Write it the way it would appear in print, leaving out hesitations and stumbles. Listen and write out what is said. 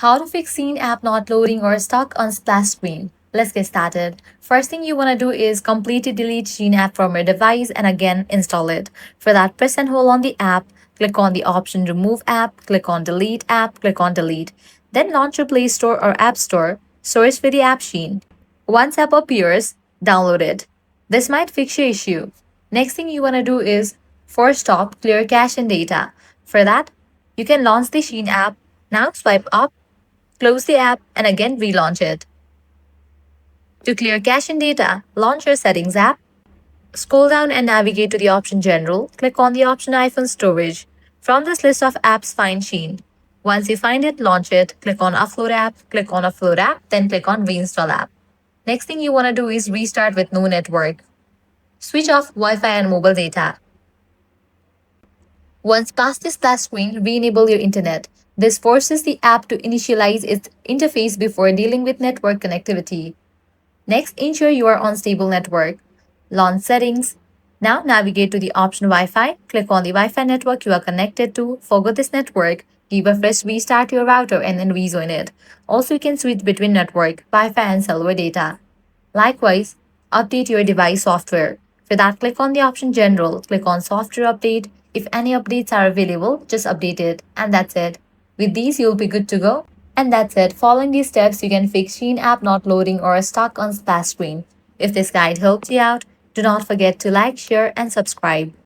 How to fix Shein app not loading or stuck on splash screen. Let's get started. First thing you want to do is completely delete Shein app from your device and again install it. For that, press and hold on the app, click on the option remove app, click on delete app, click on delete. Then launch your Play Store or App Store, search for the app Shein. Once app appears, download it. This might fix your issue. Next thing you want to do is force stop, clear cache and data. For that, you can launch the Shein app. Now swipe up, close the app, and again relaunch it. To clear cache and data, launch your Settings app. Scroll down and navigate to the option General. Click on the option iPhone Storage. From this list of apps, find Shein. Once you find it, launch it. Click on Upload app, then click on Reinstall app. Next thing you want to do is restart with no network. Switch off Wi-Fi and mobile data. Once past this splash screen, re-enable your internet. This forces the app to initialize its interface before dealing with network connectivity. Next, ensure you are on stable network. Launch Settings. Now navigate to the option Wi-Fi. Click on the Wi-Fi network you are connected to. Forget this network. Give a fresh restart to your router and then rejoin it. Also, you can switch between network, Wi-Fi and cellular data. Likewise, update your device software. For that, click on the option General. Click on Software Update. If any updates are available, just update it. And that's it. With these, you'll be good to go. And that's it. Following these steps, you can fix Shein app not loading or stuck on splash screen. If this guide helped you out, do not forget to like, share, and subscribe.